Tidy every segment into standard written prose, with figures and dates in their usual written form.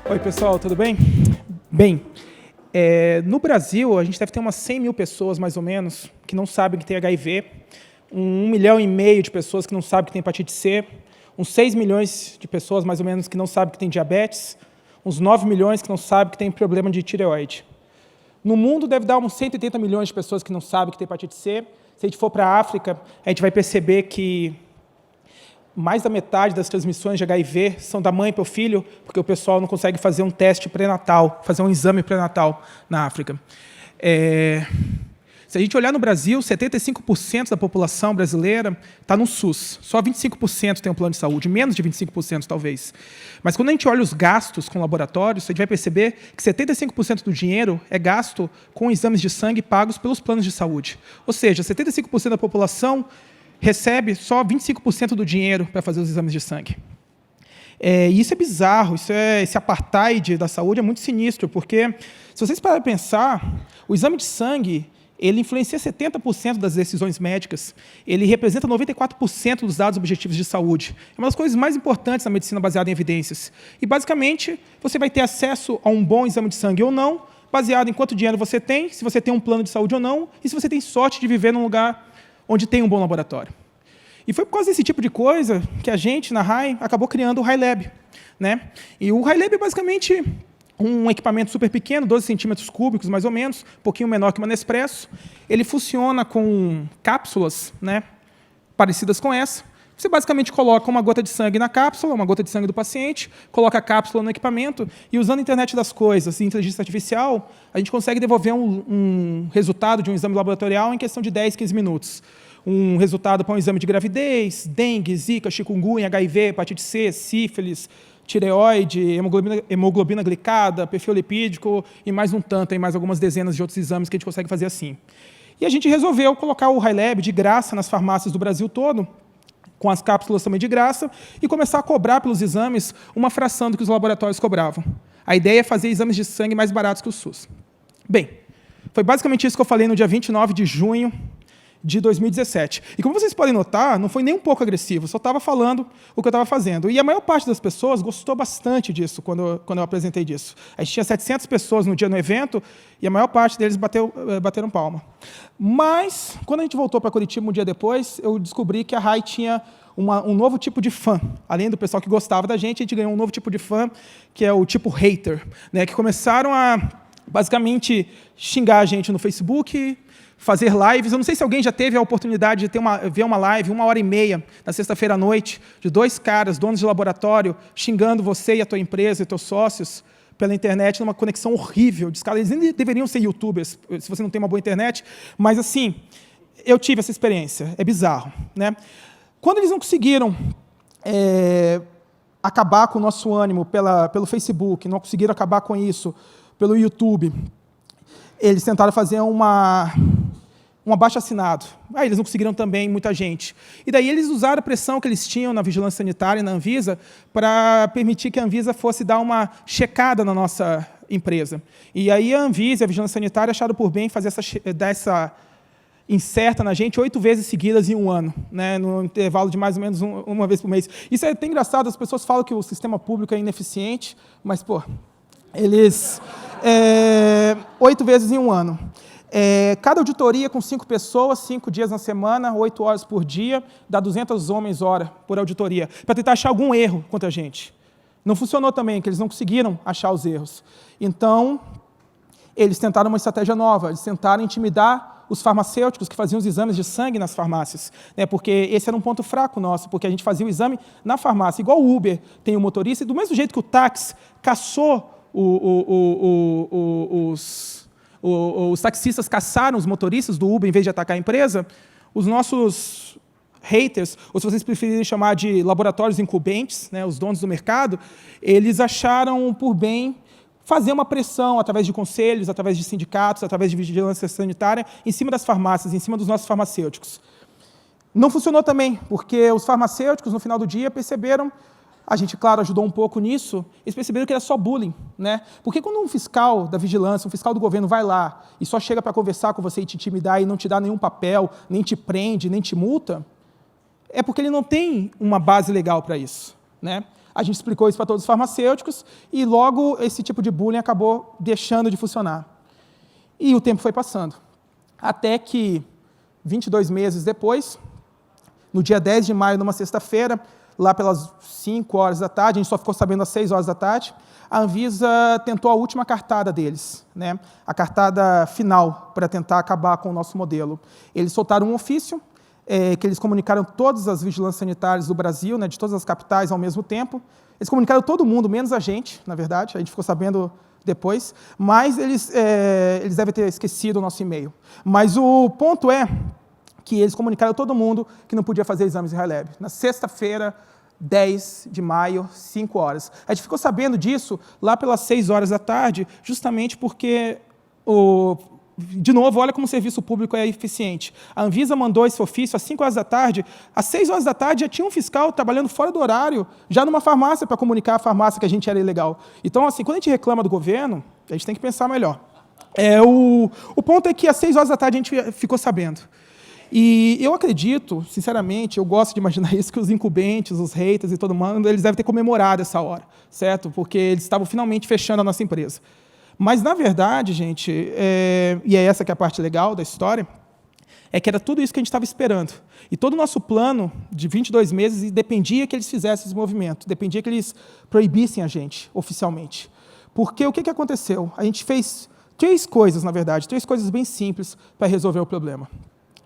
Oi, pessoal, tudo bem? Bem, no Brasil, a gente deve ter umas 100 mil pessoas, mais ou menos, que não sabem que tem HIV, 1,5 milhão de pessoas que não sabem que tem hepatite C, uns 6 milhões de pessoas, mais ou menos, que não sabem que tem diabetes, uns 9 milhões que não sabem que tem problema de tireoide. No mundo, deve dar uns 180 milhões de pessoas que não sabem que tem hepatite C. Se a gente for para a África, a gente vai perceber que mais da metade das transmissões de HIV são da mãe para o filho, porque o pessoal não consegue fazer um teste pré-natal, fazer um exame pré-natal na África. Se a gente olhar no Brasil, 75% da população brasileira está no SUS. Só 25% tem um plano de saúde, menos de 25% talvez. Mas quando a gente olha os gastos com laboratórios, a gente vai perceber que 75% do dinheiro é gasto com exames de sangue pagos pelos planos de saúde. Ou seja, 75% da população recebe só 25% do dinheiro para fazer os exames de sangue. E isso é bizarro, esse apartheid da saúde é muito sinistro, porque, se vocês pararem para pensar, o exame de sangue ele influencia 70% das decisões médicas, ele representa 94% dos dados objetivos de saúde. É uma das coisas mais importantes na medicina baseada em evidências. E, basicamente, você vai ter acesso a um bom exame de sangue ou não, baseado em quanto dinheiro você tem, se você tem um plano de saúde ou não, e se você tem sorte de viver num lugar onde tem um bom laboratório. E foi por causa desse tipo de coisa que a gente, na RAI, acabou criando o RaiLab, né? E o RaiLab é basicamente um equipamento super pequeno, 12 centímetros cúbicos, mais ou menos, um pouquinho menor que uma Nespresso. Ele funciona com cápsulas, né, parecidas com essa. Você basicamente coloca uma gota de sangue na cápsula, uma gota de sangue do paciente, coloca a cápsula no equipamento e, usando a internet das coisas e inteligência artificial, a gente consegue devolver um resultado de um exame laboratorial em questão de 10, 15 minutos. Um resultado para um exame de gravidez, dengue, zika, chikungunya, HIV, hepatite C, sífilis, tireoide, hemoglobina glicada, perfil lipídico e mais um tanto, e mais algumas dezenas de outros exames que a gente consegue fazer assim. E a gente resolveu colocar o RaiLab de graça nas farmácias do Brasil todo, com as cápsulas também de graça, e começar a cobrar pelos exames uma fração do que os laboratórios cobravam. A ideia é fazer exames de sangue mais baratos que o SUS. Bem, foi basicamente isso que eu falei no dia 29 de junho de 2017. E como vocês podem notar, não foi nem um pouco agressivo, só estava falando o que eu estava fazendo. E a maior parte das pessoas gostou bastante disso, quando eu apresentei disso. A gente tinha 700 pessoas no dia no evento, e a maior parte deles bateram palma. Mas, quando a gente voltou para Curitiba um dia depois, eu descobri que a RAI tinha um novo tipo de fã. Além do pessoal que gostava da gente, a gente ganhou um novo tipo de fã, que é o tipo hater, né, que começaram a, basicamente, xingar a gente no Facebook, fazer lives. Eu não sei se alguém já teve a oportunidade de ver uma live, 1h30, na sexta-feira à noite, de 2 caras, donos de laboratório, xingando você e a tua empresa e teus sócios pela internet, numa conexão horrível. Eles nem deveriam ser youtubers, se você não tem uma boa internet, mas, assim, eu tive essa experiência. É bizarro, né? Quando eles não conseguiram acabar com o nosso ânimo pelo Facebook, não conseguiram acabar com isso pelo YouTube, eles tentaram fazer um abaixo-assinado. Eles não conseguiram também, muita gente. E daí eles usaram a pressão que eles tinham na vigilância sanitária e na Anvisa para permitir que a Anvisa fosse dar uma checada na nossa empresa. E aí a Anvisa e a vigilância sanitária acharam por bem dar essa incerta na gente 8 vezes seguidas em um ano, né, no intervalo de mais ou menos uma vez por mês. Isso é até engraçado, as pessoas falam que o sistema público é ineficiente, mas, eles 8 vezes em um ano. Cada auditoria com 5 pessoas, 5 dias na semana, 8 horas por dia, dá 200 homens-hora por auditoria, para tentar achar algum erro contra a gente. Não funcionou também, que eles não conseguiram achar os erros. Então, eles tentaram uma estratégia nova, eles tentaram intimidar os farmacêuticos que faziam os exames de sangue nas farmácias, né, porque esse era um ponto fraco nosso, porque a gente fazia o exame na farmácia, igual o Uber tem o motorista, e do mesmo jeito que o táxi caçou os taxistas caçaram os motoristas do Uber em vez de atacar a empresa, os nossos haters, ou se vocês preferirem chamar de laboratórios incumbentes, né, os donos do mercado, eles acharam por bem fazer uma pressão através de conselhos, através de sindicatos, através de vigilância sanitária, em cima das farmácias, em cima dos nossos farmacêuticos. Não funcionou também, porque os farmacêuticos, no final do dia, perceberam, a gente, claro, ajudou um pouco nisso, eles perceberam que era só bullying, né? Porque quando um fiscal da vigilância, um fiscal do governo vai lá e só chega para conversar com você e te intimidar e não te dá nenhum papel, nem te prende, nem te multa, é porque ele não tem uma base legal para isso, né? A gente explicou isso para todos os farmacêuticos e logo esse tipo de bullying acabou deixando de funcionar. E o tempo foi passando. Até que, 22 meses depois, no dia 10 de maio, numa sexta-feira, lá pelas 5 horas da tarde, a gente só ficou sabendo às 6 horas da tarde, a Anvisa tentou a última cartada deles, né? A cartada final para tentar acabar com o nosso modelo. Eles soltaram um ofício, que eles comunicaram todas as vigilâncias sanitárias do Brasil, né, de todas as capitais ao mesmo tempo. Eles comunicaram todo mundo, menos a gente, na verdade, a gente ficou sabendo depois, mas eles devem ter esquecido o nosso e-mail. Mas o ponto é que eles comunicaram todo mundo que não podia fazer exames de High Lab. Na sexta-feira, 10 de maio, 5 horas. A gente ficou sabendo disso lá pelas 6 horas da tarde, justamente porque, de novo, olha como o serviço público é eficiente. A Anvisa mandou esse ofício às 5 horas da tarde, às 6 horas da tarde já tinha um fiscal trabalhando fora do horário, já numa farmácia, para comunicar à farmácia que a gente era ilegal. Então, assim, quando a gente reclama do governo, a gente tem que pensar melhor. O ponto é que às 6 horas da tarde a gente ficou sabendo. E eu acredito, sinceramente, eu gosto de imaginar isso, que os incumbentes, os haters e todo mundo, eles devem ter comemorado essa hora, certo? Porque eles estavam finalmente fechando a nossa empresa. Mas, na verdade, gente, e é essa que é a parte legal da história, é que era tudo isso que a gente estava esperando. E todo o nosso plano de 22 meses dependia que eles fizessem esse movimento, dependia que eles proibissem a gente, oficialmente. Porque o que aconteceu? A gente fez 3 coisas, na verdade, 3 coisas bem simples para resolver o problema,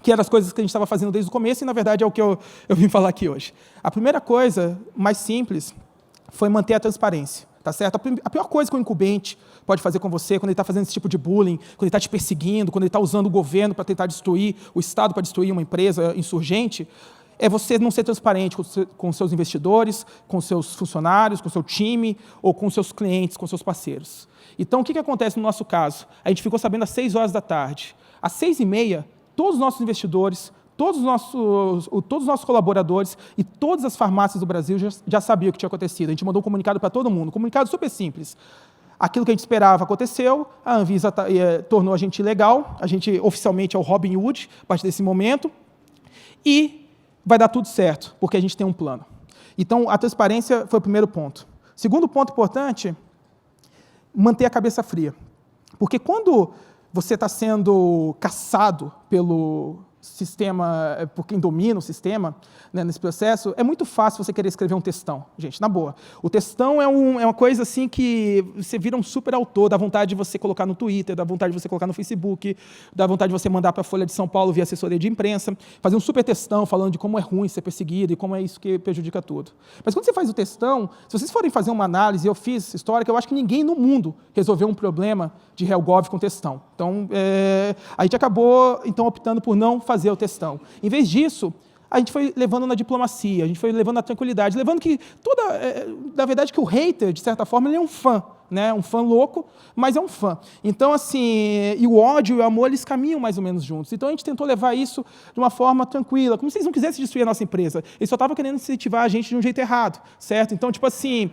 que eram as coisas que a gente estava fazendo desde o começo e, na verdade, é o que eu vim falar aqui hoje. A primeira coisa, mais simples, foi manter a transparência, tá certo? A pior coisa que um incumbente pode fazer com você, quando ele está fazendo esse tipo de bullying, quando ele está te perseguindo, quando ele está usando o governo para tentar destruir, o Estado para destruir uma empresa insurgente, é você não ser transparente com seus investidores, com seus funcionários, com seu time, ou com seus clientes, com seus parceiros. Então, o que acontece no nosso caso? A gente ficou sabendo às 6 horas da tarde. Às 6h30, todos os nossos investidores, todos os nossos colaboradores e todas as farmácias do Brasil já sabiam o que tinha acontecido. A gente mandou um comunicado para todo mundo, um comunicado super simples. Aquilo que a gente esperava aconteceu, a Anvisa tornou a gente ilegal, a gente oficialmente é o Robin Hood, a partir desse momento, e vai dar tudo certo, porque a gente tem um plano. Então, a transparência foi o primeiro ponto. Segundo ponto importante, manter a cabeça fria. Porque quando você está sendo caçado pelo sistema, por quem domina o sistema, né, nesse processo, é muito fácil você querer escrever um textão, gente, na boa. O textão é uma coisa assim que você vira um super autor, dá vontade de você colocar no Twitter, dá vontade de você colocar no Facebook, dá vontade de você mandar para a Folha de São Paulo via assessoria de imprensa, fazer um super textão falando de como é ruim ser perseguido e como é isso que prejudica tudo. Mas quando você faz o textão, se vocês forem fazer uma análise, eu fiz histórica, eu acho que ninguém no mundo resolveu um problema de HellGov com textão. Então, a gente acabou então optando por não fazer o textão. Em vez disso, a gente foi levando na diplomacia, a gente foi levando na tranquilidade, levando que na verdade, que o hater, de certa forma, ele é um fã, né? Um fã louco, mas é um fã. Então, assim, e o ódio e o amor, eles caminham mais ou menos juntos. Então, a gente tentou levar isso de uma forma tranquila, como se eles não quisessem destruir a nossa empresa. Eles só estavam querendo incentivar a gente de um jeito errado, certo? Então, tipo assim,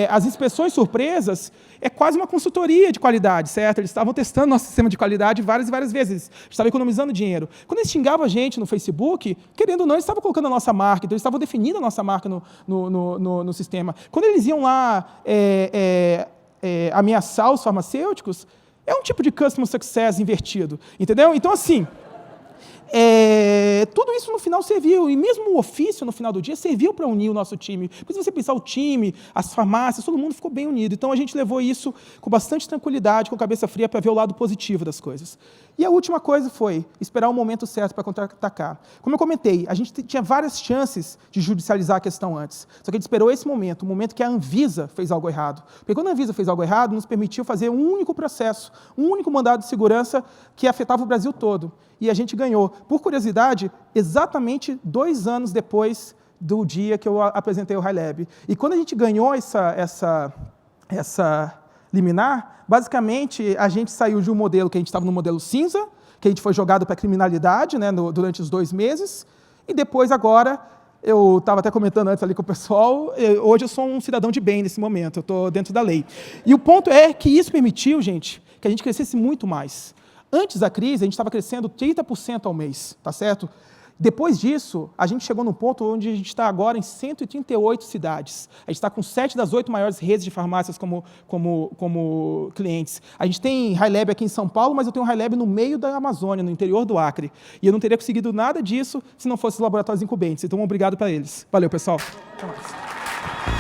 as inspeções surpresas é quase uma consultoria de qualidade, certo? Eles estavam testando nosso sistema de qualidade várias e várias vezes. Eles estavam economizando dinheiro. Quando eles xingavam a gente no Facebook, querendo ou não, eles estavam colocando a nossa marca, então eles estavam definindo a nossa marca no sistema. Quando eles iam lá ameaçar os farmacêuticos, é um tipo de customer success invertido, entendeu? Então, assim, tudo isso no final serviu, e mesmo o ofício no final do dia serviu para unir o nosso time. Porque se você pensar o time, as farmácias, todo mundo ficou bem unido. Então a gente levou isso com bastante tranquilidade, com cabeça fria, para ver o lado positivo das coisas. E a última coisa foi esperar o momento certo para contra-atacar. Como eu comentei, a gente tinha várias chances de judicializar a questão antes. Só que a gente esperou esse momento, o momento que a Anvisa fez algo errado. Porque quando a Anvisa fez algo errado, nos permitiu fazer um único processo, um único mandado de segurança que afetava o Brasil todo. E a gente ganhou. Por curiosidade, exatamente 2 anos depois do dia que eu apresentei o High Lab. E quando a gente ganhou essa liminar, basicamente a gente saiu de um modelo que a gente estava no modelo cinza, que a gente foi jogado para a criminalidade, né, durante os 2 meses, e depois agora, eu estava até comentando antes ali com o pessoal, hoje eu sou um cidadão de bem nesse momento, eu estou dentro da lei. E o ponto é que isso permitiu, gente, que a gente crescesse muito mais. Antes da crise, a gente estava crescendo 30% ao mês, tá certo? Depois disso, a gente chegou num ponto onde a gente está agora em 138 cidades. A gente está com 7 das 8 maiores redes de farmácias como clientes. A gente tem High Lab aqui em São Paulo, mas eu tenho um High Lab no meio da Amazônia, no interior do Acre. E eu não teria conseguido nada disso se não fossem os laboratórios incumbentes. Então, obrigado para eles. Valeu, pessoal. Até mais.